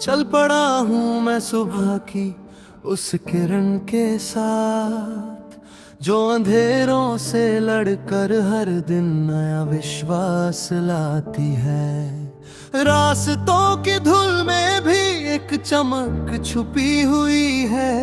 चल पड़ा हूँ मैं सुबह की उस किरण के साथ, जो अंधेरों से लड़कर हर दिन नया विश्वास लाती है। रास्तों की धूल में भी एक चमक छुपी हुई है,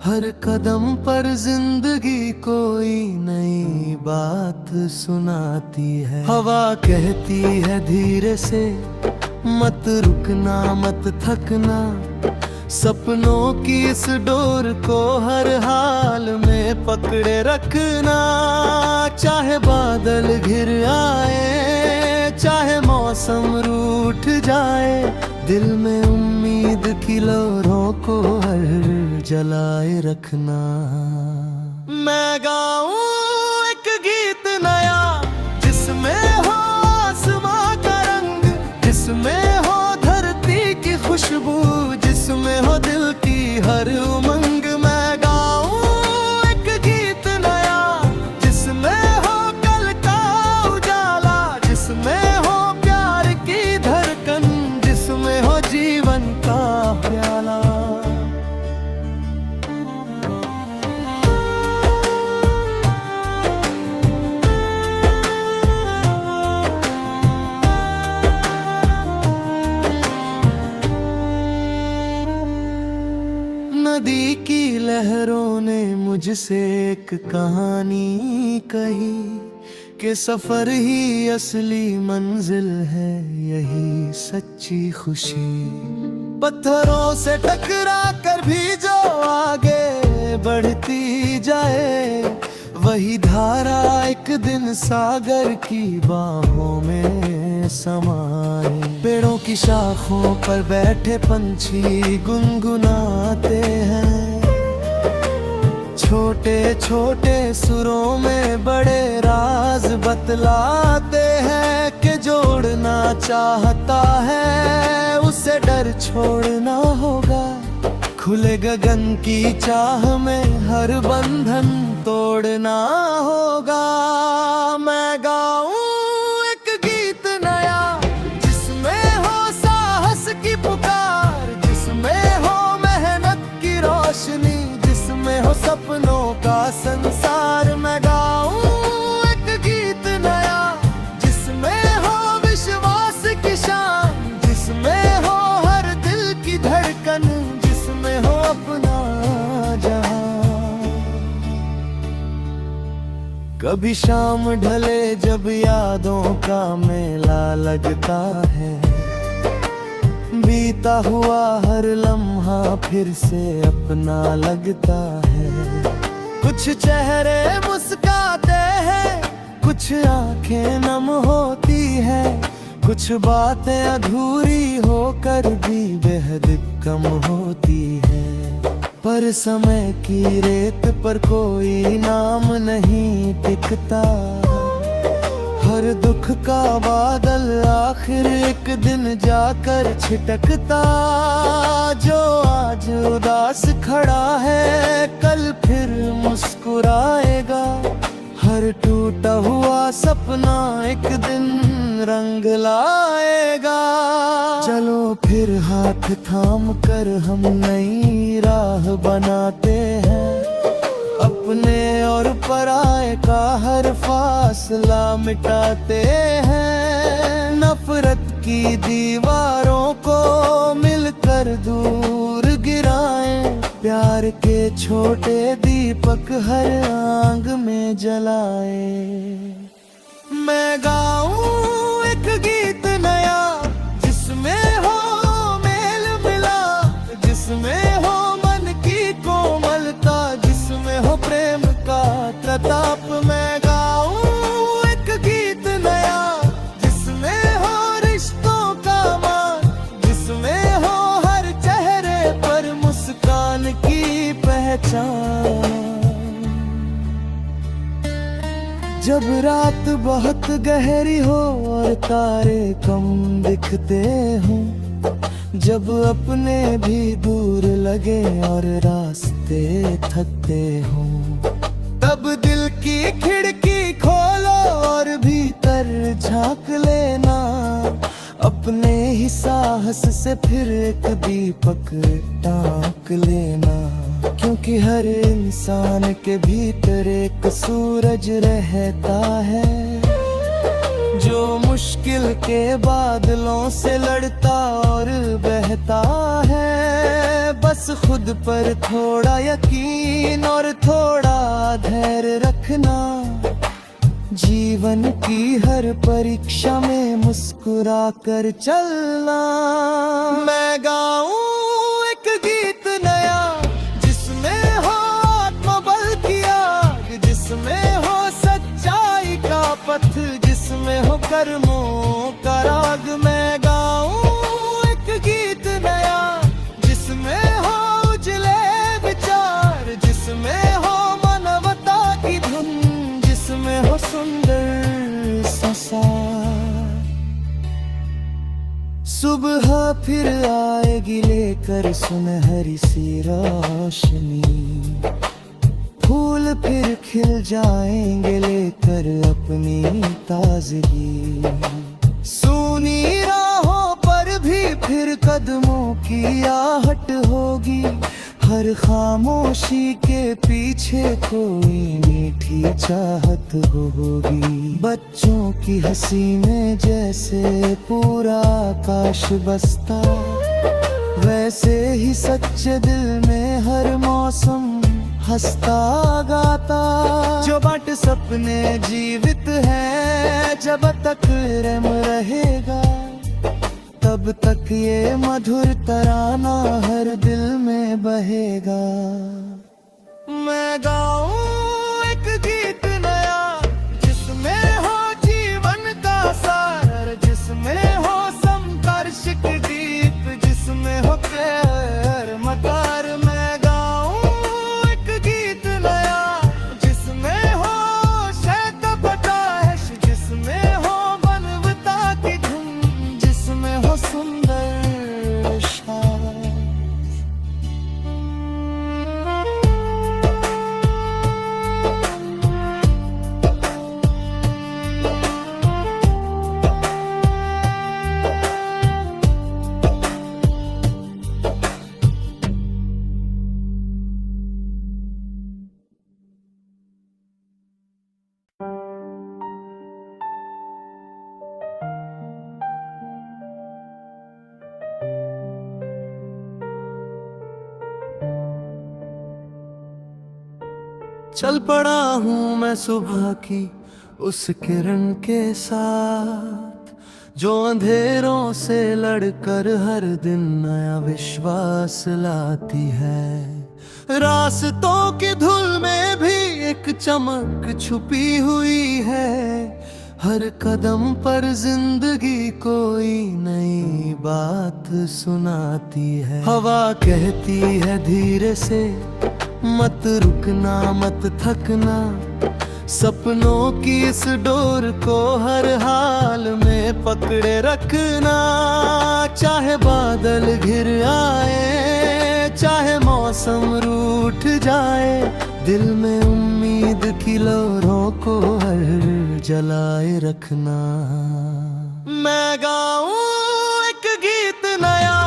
हर कदम पर जिंदगी कोई नई बात सुनाती है। हवा कहती है धीरे से, मत रुकना मत थकना, सपनों की इस डोर को हर हाल में पकड़े रखना। चाहे बादल घिर आए, चाहे मौसम रूठ जाए, दिल में उम्मीद की लौरों को हर जलाए रखना। मैं गाऊं एक गीत नया, जिसमें हो आसमां का रंग, जिसमें हो धरती की खुशबू, जिसमें हो दिल की हर उमंग। मैं गाऊं एक गीत नया, जिसमें हो कल का उजाला, जिसमें हो प्यार की धड़कन, जिसमें हो जीवन का प्याला। नदी की लहरों ने मुझसे एक कहानी कही कि सफर ही असली मंजिल है, यही सच्ची खुशी। पत्थरों से टकरा कर भी जो आगे बढ़ती जाए, वही धारा एक दिन सागर की बाहों में समाए। पेड़ों की शाखों पर बैठे पंछी गुनगुनाते हैं, छोटे छोटे सुरों में बड़े राज बतलाते हैं कि जोड़ना चाहता है उसे डर छोड़ना होगा। खुले गगन की चाह में हर बंधन तोड़ना होगा। मैं गाऊं एक गीत नया, जिसमें हो साहस की पुकार, जिसमें हो मेहनत की रोशनी, जिसमें हो सपनों का संसार। मैं गाऊं एक गीत नया, जिसमें हो विश्वास की शान, जिसमें हो हर दिल की धड़कन, जिसमें हो अपना जहां। कभी शाम ढले जब यादों का मेला लगता है, बीता हुआ हर लम्हा फिर से अपना लगता है। कुछ चेहरे मुस्काते हैं, कुछ आंखें नम होती है, कुछ बातें अधूरी होकर भी बेहद कम होती है। पर समय की रेत पर कोई नाम नहीं टिकता, हर दुख का बादल आखिर एक दिन जाकर छिटकता। जो आज उदास खड़ा है कल फिर मुस्कुराएगा, हर टूटा हुआ सपना एक दिन रंग लाएगा। चलो फिर हाथ थाम कर हम नई राह बनाते हैं, अपने और पराये का हर फासला मिटाते हैं। नफरत की दीवारों को मिलकर दूर गिराएं, प्यार के छोटे दीपक हर आंग में जलाएं। मैं गाऊं एक गीत नया, जिसमें हो मेल मिला, जिसमें हो मन की कोमलता, जिसमें हो प्रेम का प्रताप। मैं गाऊं एक गीत नया, जिसमें हो रिश्तों का मान, जिसमें हो हर चेहरे पर मुस्कान की पहचान। जब रात बहुत गहरी हो और तारे कम दिखते हों, जब अपने भी दूर लगे और रास्ते थकते हों, तब दिल की खिड़की खोलो और भीतर झांक लेना। अपने ही साहस से फिर एक दीपक टांक लेना, क्योंकि हर इंसान के भीतर एक सूरज रहता है जो मुश्किल के बादलों से लड़ता और बहता है। बस खुद पर थोड़ा यकीन और थोड़ा धैर्य रखना, जीवन की हर परीक्षा में मुस्कुरा कर चलना। मैं गाऊं एक गीत नया जिसमें हो आत्मबल की आग, जिसमें हो सच्चाई का पथ, जिसमें हो कर्मों का राग। मैं गाऊं एक गीत नया जिसमें हो उजले विचार, जिसमें हो मानवता की धुन, जिसमें हो सुंदर संसार। सुबह फिर आएगी लेकर सुनहरी सी रोशनी, फूल फिर खिल जाएंगे लेकर अपनी ताजगी। सूनी राहों पर भी फिर कदमों की आहट होगी, हर खामोशी के पीछे कोई मीठी चाहत होगी। बच्चों की हंसी में जैसे पूरा आकाश बसता, वैसे ही सच्चे दिल में हर मौसम हंसता गाता। जो बात सपने जीवित है, जब तक रम रहेगा तब तक ये मधुर तराना हर दिल में बहेगा। मैं गाऊं एक गीत नया जिसमें हो जीवन का सार, जिसमें हो संघर्ष के दीप, जिसमें हो प्यार मकार। मैं गाऊं एक गीत नया जिसमें हो शैत बताश, जिसमें हो मानवता की धुन, जिसमें हो सुंदर शान। चल पड़ा हूँ मैं सुबह की उस किरण के साथ, जो अंधेरों से लड़कर हर दिन नया विश्वास लाती है। रास्तों की धूल में भी एक चमक छुपी हुई है, हर कदम पर जिंदगी कोई नई बात सुनाती है। हवा कहती है धीरे से मत रुकना मत थकना, सपनों की इस डोर को हर हाल में पकड़े रखना। चाहे बादल घिर आए, चाहे मौसम रूठ जाए, दिल में उम्मीद की लहरों को हर जलाए रखना। मैं गाऊं एक गीत नया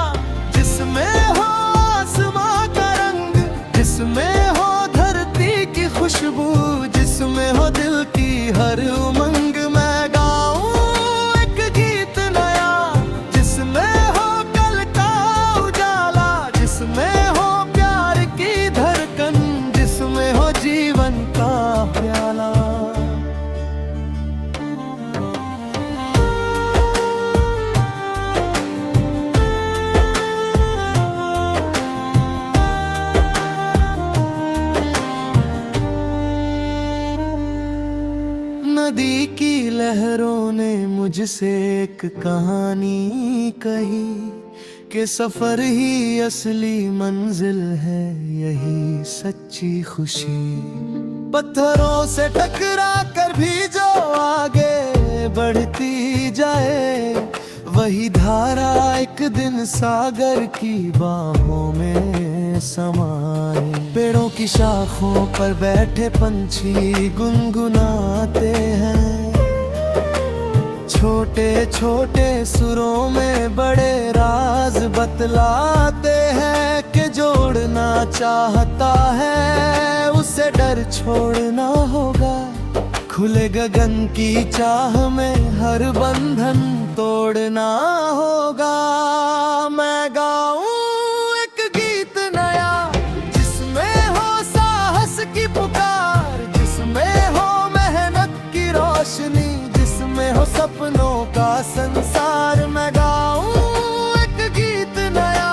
जिसमें हो आसमां का रंग, जिसमें हो धरती की खुशबू, जिसमें हो दिल की हर उमंग। मैं गाऊं एक गीत नया जिसमें हो कल का उजाला, जिसमें हो प्यार की धड़कन, जिसमें हो जीवन का प्याला। नदी की लहरों ने मुझसे एक कहानी कही कि सफर ही असली मंजिल है, यही सच्ची खुशी। पत्थरों से टकरा कर भी जो आगे बढ़ती जाए, वही धारा एक दिन सागर की बाहों में समाए। पेड़ों की शाखों पर बैठे पंछी गुनगुनाते हैं, छोटे छोटे सुरों में बड़े राज बतलाते हैं कि जोड़ना चाहता है उसे डर छोड़ना होगा। खुले गगन की चाह में हर बंधन तोड़ना होगा। मैं गाऊं एक गीत नया जिसमें हो साहस की पुकार, जिसमें हो मेहनत की रोशनी, जिसमें हो सपनों का संसार। मैं गाऊं एक गीत नया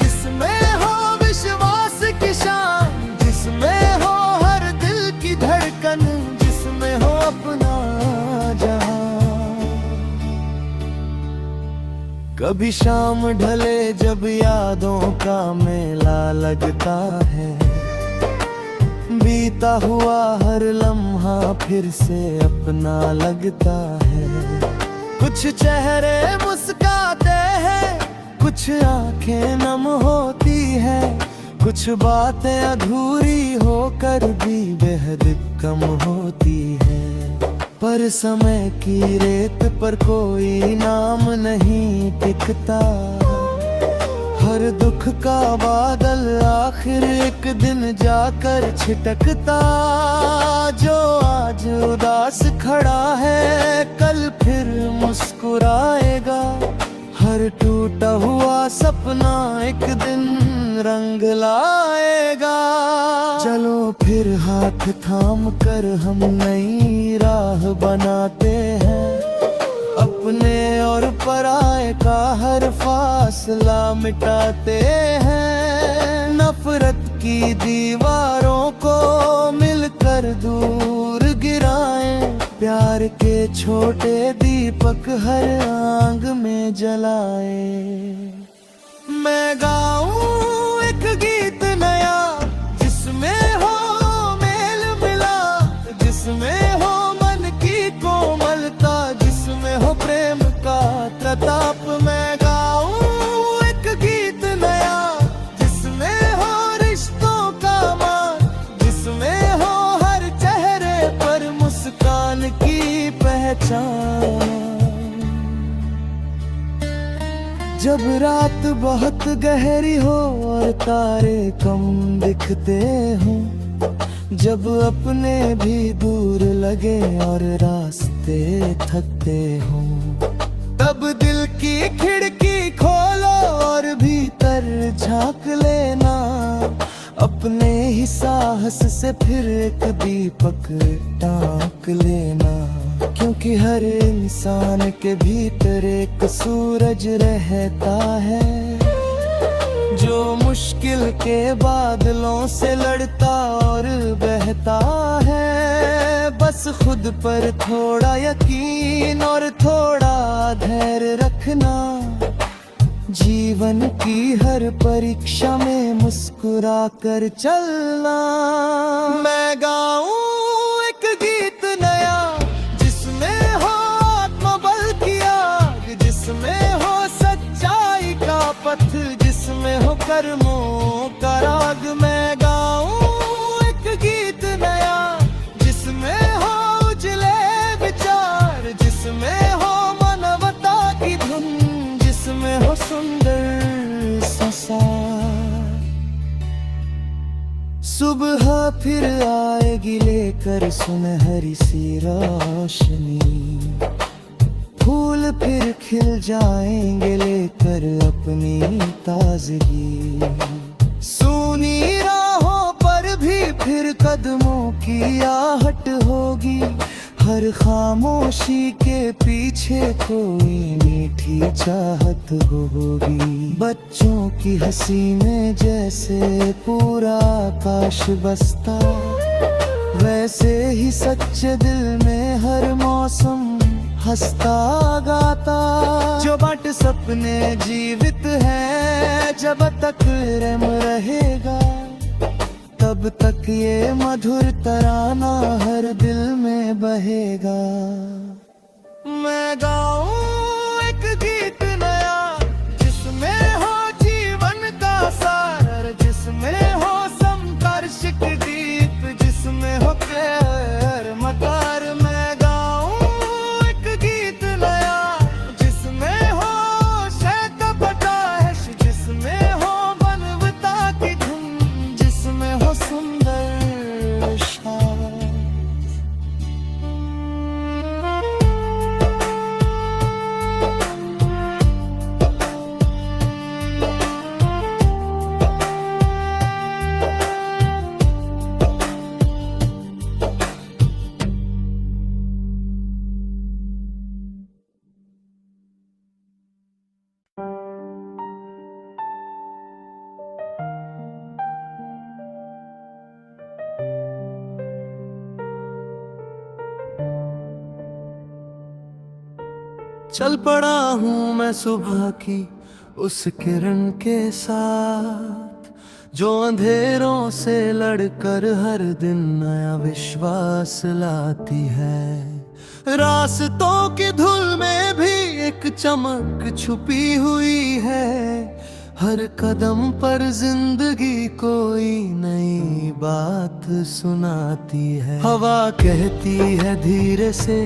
जिसमें हो विश्वास की शान, जिसमें हो हर दिल की धड़कन, जिसमें हो अपना जहां। कभी शाम ढले जब यादों का मेला लगता है, बीता हुआ हर लम्हा फिर से अपना लगता है। कुछ चेहरे मुस्काते हैं, कुछ आंखें नम होती हैं, कुछ बातें अधूरी होकर भी बेहद कम होती है। पर समय की रेत पर कोई नाम नहीं टिकता, हर दुख का बादल आखिर एक दिन जाकर छिटकता। जो आज उदास खड़ा है कल फिर मुस्कुराएगा, हर टूटा हुआ सपना एक दिन रंग लाएगा। चलो फिर हाथ थाम कर हम नई राह बनाते हैं, अपने और पराये का हर फासला मिटाते हैं। नफरत की दीवारों को मिलकर दूर गिराएं, प्यार के छोटे दीपक हर आंग में जलाएं। मैं गाऊं एक गीत नया जिसमें हो मेल मिलाप, जिसमें हो मन की कोमलता, जिसमें हो प्रेम का प्रताप। मैं गाऊं एक गीत नया जिसमें हो रिश्तों का मान, जिसमें हो हर चेहरे पर मुस्कान की पहचान। जब रात बहुत गहरी हो और तारे कम दिखते हों, जब अपने भी दूर लगे और रास्ते थकते हों, तब दिल की खिड़की खोलो और भीतर झांक लेना। अपने ही साहस से फिर एक दीपक टांक लेना, क्योंकि हर इंसान के भीतर एक सूरज रहता है, जो मुश्किल के बादलों से लड़ता और बहता है। बस खुद पर थोड़ा यकीन और थोड़ा धैर्य रखना, जीवन की हर परीक्षा में मुस्कुरा कर चलना। मैं गाऊं एक गीत नया जिसमें हो आत्मबल की आग, जिसमें हो सच्चाई का पथ, जिसमें हो कर्मों का राग। मैं गाऊं एक गीत नया जिसमें हो उजले विचार, जिसमें हो मानवता की धुन, जिसमें हो सुंदर संसार। सुबह फिर आएगी लेकर सुनहरी सी रोशनी, फूल फिर खिल जाएंगे लेकर अपनी ताजगी। सूनी राहों पर भी फिर कदमों की आहट होगी, हर खामोशी के पीछे कोई मीठी चाहत होगी। बच्चों की हंसी में जैसे पूरा आकाश बसता, वैसे ही सच्चे दिल में हर मौसम हंसता गाता। जो बाट सपने जीवित है, जब तक रम रहेगा, तब तक ये मधुर तराना हर दिल में बहेगा। मैं गाऊं एक गीत नया जिसमें हो जीवन का सार, जिसमें हो संघर्ष के दीप, जिसमें हो प्यार मकार। मैं गाऊं एक गीत नया चल पड़ा हूँ मैं सुबह की उस किरण के साथ, जो अंधेरों से लड़कर हर दिन नया विश्वास लाती है। रास्तों की धूल में भी एक चमक छुपी हुई है, हर कदम पर जिंदगी कोई नई बात सुनाती है। हवा कहती है धीरे से,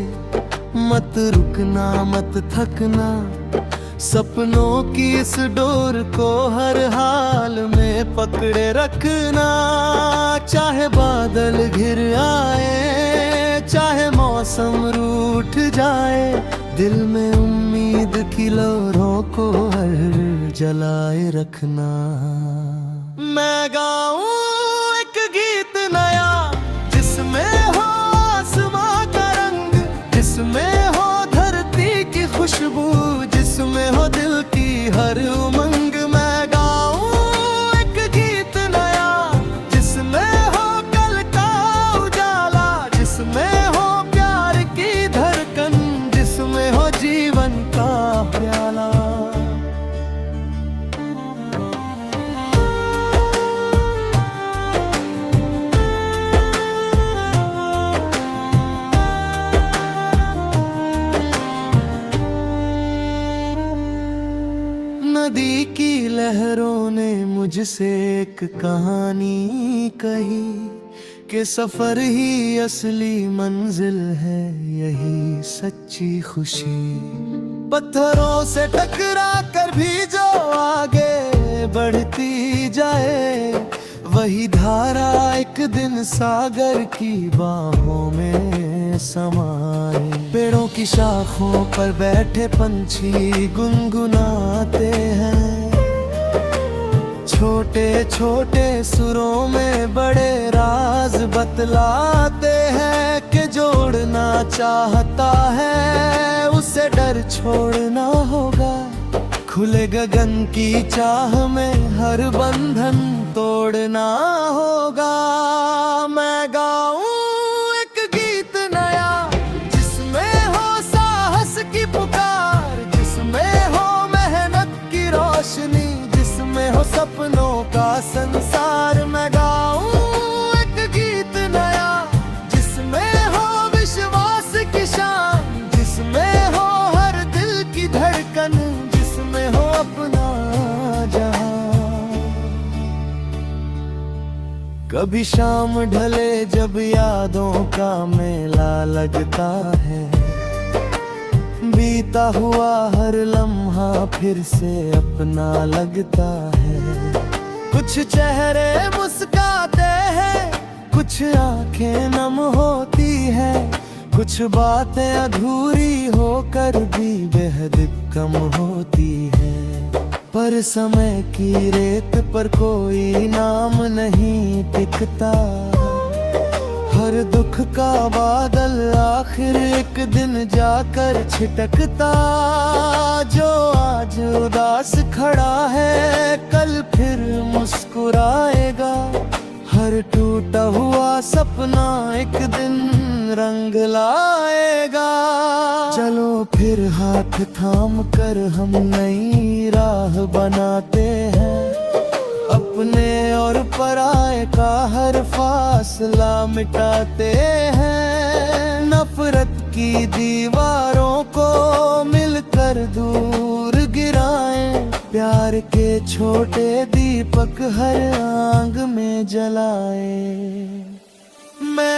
मत रुकना मत थकना, सपनों की इस डोर को हर हाल में पकड़े रखना। चाहे बादल घिर आए, चाहे मौसम रूठ जाए, दिल में उम्मीद की लहरों को हर जलाए रखना। मैं गाऊं एक गीत नया, जिसमें हो आसमां का रंग, जिसमें हो धरती की खुशबू, जिसमें हो दिल की हर उमंग। मैं गाऊं एक गीत नया, जिसमें हो कल का उजाला, जिसमें हो प्यार की धड़कन, जिसमें हो जीवन का प्याला। नदी की लहरों ने मुझसे एक कहानी कही, कि सफर ही असली मंजिल है, यही सच्ची खुशी। पत्थरों से टकरा कर भी जो आगे बढ़ती जाए, वही धारा एक दिन सागर की बाहों में समाए। पेड़ों की शाखों पर बैठे पंछी गुनगुनाते हैं, छोटे छोटे सुरों में बड़े राज बतलाते हैं, कि जोड़ना चाहता है उसे डर छोड़ना होगा। खुले गगन की चाह में हर बंधन तोड़ना होगा। मैं गाऊं एक गीत नया, जिसमें हो साहस की पुकार, जिसमें हो मेहनत की रोशनी, जिसमें हो सपनों का संसार। मैं गाऊं एक गीत नया, जिसमें हो विश्वास की शान, जिसमें हो हर दिल की धड़कन, जिसमें हो अपना जहां। कभी शाम ढले जब यादों का मेला लगता है, बीता हुआ हर लम्हा फिर से अपना लगता है। कुछ चेहरे मुस्काते हैं, कुछ आंखें नम होती है, कुछ बातें अधूरी होकर भी बेहद कम होती है। पर समय की रेत पर कोई नाम नहीं टिकता, हर दुख का बादल आखिर एक दिन जाकर छिटकता। जो आज उदास खड़ा है, कल फिर मुस्कुराएगा, हर टूटा हुआ सपना एक दिन रंग लाएगा। चलो फिर हाथ थाम कर हम नई राह बनाते हैं, अपने और पराये का हर फासला मिटाते हैं। नफरत की दीवारों को मिलकर दूर गिराएं, प्यार के छोटे दीपक हर आंग में जलाएं। मैं